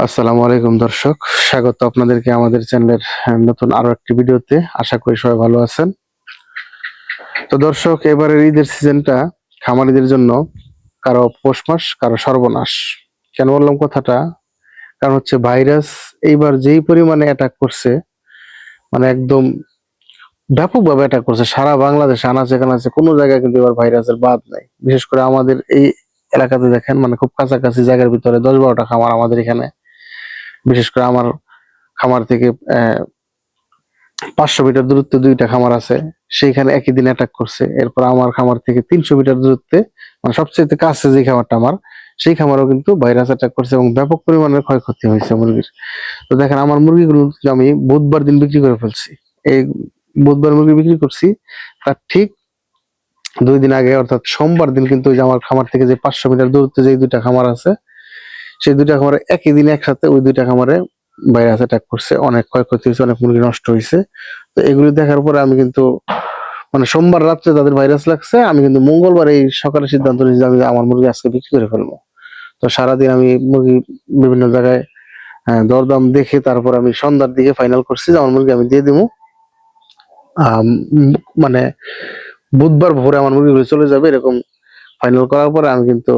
আসসালামু আলাইকুম দর্শক, স্বাগত আপনাদেরকে আমাদের চ্যানেলের নতুন আরো একটি ভিডিওতে। আশা করি সবাই ভালো আছেন। তো দর্শক, এবারের ঈদের সিজনটা খামারিদের জন্য কারো পৌষ মাস, কারো সর্বনাশ। কেন বললাম কথাটা? কারণ হচ্ছে ভাইরাস এইবার যেই পরিমাণে অ্যাটাক করছে, মানে একদম ব্যাপকভাবে অ্যাটাক করছে সারা বাংলাদেশে, আনাচে কানাচে কোনো জায়গায় কিন্তু এবার ভাইরাসের বাদ নাই। বিশেষ করে আমাদের এই এলাকাতে দেখেন, মানে খুব কাছাকাছি জায়গার ভিতরে 10-12টা খামার আমাদের এখানে। বিশেষ করে আমার খামার থেকে 500 মিটার দূরত্বে 2টা খামার আছে, সেইখানে একই দিন অ্যাটাক করছে। এরপর আমার খামার থেকে 300 মিটার দূরত্বে, মানে সবচেয়ে কাছে যে খামারটা আমার, সেই খামারও কিন্তু ভাইরাস অ্যাটাক করছে এবং ব্যাপক পরিমাণের ক্ষয়ক্ষতি হয়েছে মুরগির। তো দেখেন, আমার মুরগিগুলো আমি বুধবার দিন বিক্রি করে ফেলছি। এই বুধবার মুরগি বিক্রি করছি, তার ঠিক 2 দিন আগে অর্থাৎ সোমবার দিন কিন্তু ওই যে আমার খামার থেকে যে 500 মিটার দূরত্বে যে 2টা খামার আছে, সেই 2টা খামারে একই দিনে একসাথে ওই 2টা খামারে ভাইরাস অ্যাটাক করছে। অনেক ক্ষয়ক্ষতি হয়েছে, অনেক মুরগি নষ্ট হয়েছে। তো এগুলি দেখার পরে আমি কিন্তু, মানে সোমবার রাত্রে তাদের ভাইরাস লাগছে, আমি কিন্তু মঙ্গলবার এই সকালে সিদ্ধান্ত নিয়েছি যে আমি আমার মুরগি আজকে বিক্রি করে ফেলবো। তো সারাদিন আমি মুরগি বিভিন্ন জায়গায় দরদাম দেখে তারপর আমি সন্ধ্যার দিকে ফাইনাল করছি যে আমার মুরগি আমি দিয়ে দিব। মানে বুধবার ভোরে আমার মুরগিগুলো চলে যাবে, এরকম ফাইনাল করার পরে আমি কিন্তু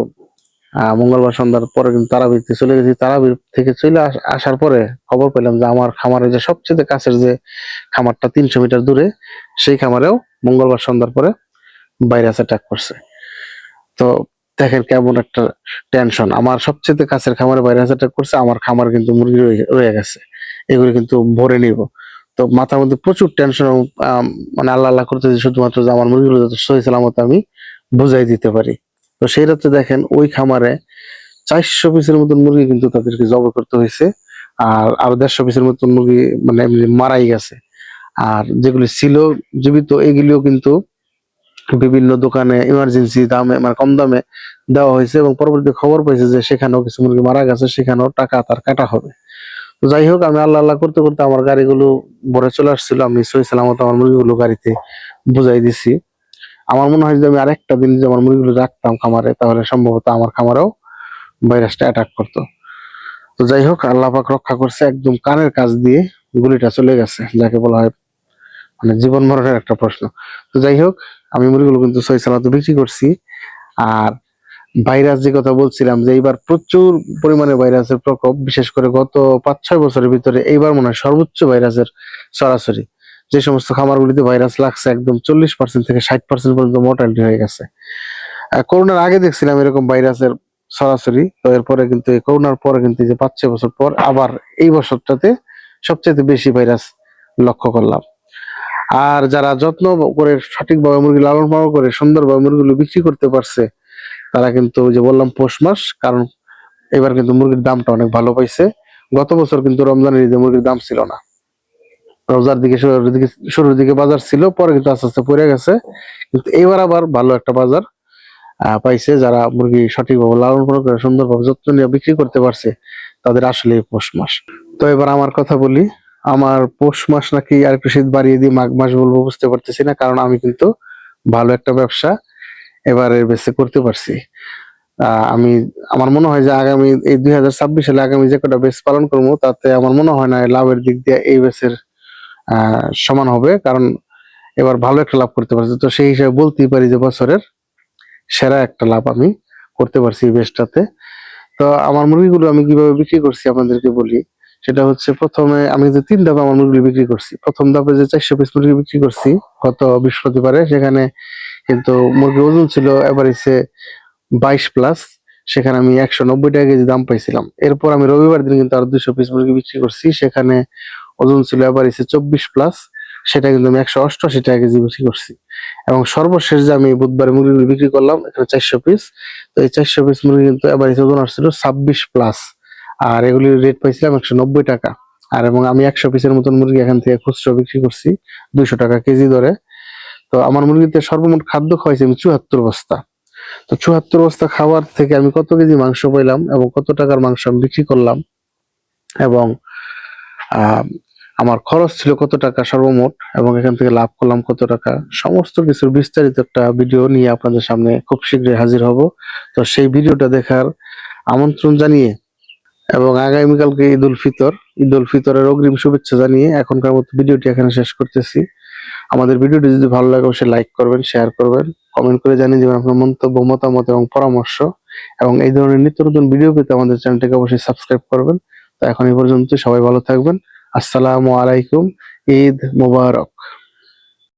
মঙ্গলবার সন্ধ্যার পরে কিন্তু তারাপীঠে চলে গেছি। তারাপীঠ থেকে চলে আসার পরে খবর পেলাম যে আমার খামারের যে সবচেয়ে কাছের যে খামারটা 300 মিটার দূরে, সেই খামারেও মঙ্গলবার সন্ধ্যার পরে ভাইরাস অ্যাটাক করছে। তো দেখেন কেমন একটা টেনশন। আমার সবচেয়ে কাছের খামারে ভাইরাস অ্যাটাক করছে, আমার খামার কিন্তু মুরগি রয়ে গেছে, এগুলো কিন্তু ভরে নিব। তো মাথার মধ্যে প্রচুর টেনশন এবং মানে আল্লাহ আল্লাহ করতেছি শুধুমাত্র যে আমার মুরগিগুলো যাতে সহি সালামত আমি বুঝাই দিতে পারি। তো সেই রাত্রে দেখেন ওই খামারে 400 পিসের মতন মুরগি কিন্তু তাদেরকে জবাই করতে হয়েছে। আর আরো 150 পিসের মতন মুরগি মানে এমনি মারাই গেছে। আর যেগুলি ছিল জীবিত, এগুলিও কিন্তু বিভিন্ন দোকানে ইমার্জেন্সি দামে, মানে কম দামে দেওয়া হয়েছে এবং পরবর্তী খবর পাইছে যে সেখানেও কিছু মুরগি মারা গেছে, সেখানেও টাকা তার কাটা হবে। তো যাই হোক, আমি আল্লাহ আল্লাহ করতে করতে আমার গাড়িগুলো ভরে চলে আসছিল, আমি সহি সালামত আমার মুরগিগুলো গাড়িতে বুঝাই দিছি। আমার মনে হয় যে আমি আরেকটা দিন যে আমার মুরগিগুলো রাখতাম খামারে, তাহলে সম্ভবত আমার খামারেও ভাইরাসটা অ্যাটাক করতো। তো যাই হোক, আল্লাহ পাক রক্ষা করছে, একদম কানের কাছ দিয়ে গুলিটা চলে গেছে, যাকে বলা হয় মানে জীবন মরণের একটা প্রশ্ন। তো যাই হোক, আমি মুরগিগুলো কিন্তু সহি সালামত বিক্রি করছি। আর ভাইরাস যে কথা বলছিলাম, যে এইবার প্রচুর পরিমাণে ভাইরাসের প্রকোপ, বিশেষ করে গত 5-6 বছরের ভিতরে এইবার মনে হয় সর্বোচ্চ ভাইরাসের সরাসরি যে সমস্ত খামারগুলিতে ভাইরাস লাগছে, একদম 40% থেকে 60% পর্যন্ত মোর্টালিটি হয়ে গেছে। করোনার আগে দেখছিলাম এরকম ভাইরাসের সরাসরি। তো এরপরে কিন্তু এই করোনার পরে কিন্তু এই যে 5-6 বছর পর আবার এই বছরটাতে সবচেয়ে বেশি ভাইরাস লক্ষ্য করলাম। আর যারা যত্ন করে সঠিকভাবে মুরগি লালন পালন করে সুন্দরভাবে মুরগিগুলো বিক্রি করতে পারছে, তারা কিন্তু ওই যে বললাম পৌষ মাস, কারণ এবার কিন্তু মুরগির দামটা অনেক ভালো পাইছে। গত বছর কিন্তু রমজানের ঈদে মুরগির দাম ছিল না। রোজার দিকে শুরুর দিকে বাজার ছিল, পরে কিন্তু আস্তে আস্তে পড়ে গেছে। কিন্তু এবার আবার ভালো একটা বাজার পাইছে। যারা মুরগি সঠিকভাবে লালন পালন করে সুন্দরভাবে যত্ন নিয়ে বিক্রি করতে পারছে, তাদের আসলে পৌষ মাস। তো এবার আমার কথা বলি, আমার পৌষ মাস নাকি আর একটু শীত বাড়িয়ে দিয়ে মাঘ মাস বলবো বুঝতে পারতেছি না, কারণ আমি কিন্তু ভালো একটা ব্যবসা এবারের বেসে করতে পারছি। আমি, আমার মনে হয় যে আগামী এই 2026 সালে আগামী যে কটা বেচ পালন করবো, তাতে আমার মনে হয় না লাভের দিক দিয়ে এই বেচের সমান হবে, কারণ এবার ভালো একটা লাভ করতে পারছি। তো সেই হিসাবে বলতেই পারি যে বছরের সেরা একটা লাভ আমি করতে পারছি এই বেচটাতে। তো আমার মুরগিগুলো আমি কিভাবে বিক্রি করছি আপনাদেরকে বলি। সেটা হচ্ছে, প্রথমে আমি যে 3 ধাপে আমার মুরগি বিক্রি করছি। প্রথম ধাপে যে 400 পিস মুরগি বিক্রি করছি গত বৃহস্পতিবারে, সেখানে কিন্তু মুরগির ওজন ছিল এভারেজে 22+। সেখানে আমি 190 টাকা কেজি দাম পাইছিলাম। এরপর আমি রবিবার দিন কিন্তু আরো 200 পিস মুরগি বিক্রি করছি, সেখানে ওজন ছিল এভারেজে 24+। সেটা কিন্তু আমি 188 টাকা কেজি বিক্রি করছি। এবং সর্বশেষ যে আমি বুধবার মুরগিগুলো বিক্রি করলাম, এখানে 400 পিস। তো এই 400 পিস মুরগি কিন্তু এভারেজ ওজন আসছিল 26+। আর এগুলির রেট পাইছিলাম 190 টাকা। আর এবং আমি 100 পিসের মতন মুরগি এখান থেকে খুচরো বিক্রি করছি 200 টাকা কেজি দরে। তো আমার মুরগিতে সর্বমোট খাদ্য খাওয়াইছি আমি 74 বস্তা। তো 74 বস্তা খাবার থেকে আমি কত কেজি মাংস পাইলাম এবং কত টাকার মাংস আমি বিক্রি করলাম, এবং আহ আমার খরচ ছিল কত টাকা সর্বমোট, এবং এখান থেকে লাভ করলাম কত টাকা, সমস্ত কিছুর বিস্তারিত একটা ভিডিও নিয়ে আপনাদের সামনে খুব শীঘ্রই হাজির হব। তো সেই ভিডিওটা দেখার আমন্ত্রণ জানিয়ে এবং আগামীকালকে ঈদ উল ফিতরের অগ্রিম শুভেচ্ছা জানিয়ে এখনকার মতো ভিডিওটি এখানে শেষ করতেছি। আমাদের ভিডিওটি যদি ভালো লাগে অবশ্যই লাইক করবেন, শেয়ার করবেন, কমেন্ট করে জানিয়ে দেবেন আপনার মন্তব্য, মতামত এবং পরামর্শ। এবং এই ধরনের নিত্য নতুন ভিডিও পেতে আমাদের চ্যানেলটিকে অবশ্যই সাবস্ক্রাইব করবেন। তো এখন এই পর্যন্ত, সবাই ভালো থাকবেন। আসসালামু আলাইকুম। ঈদ মোবারক।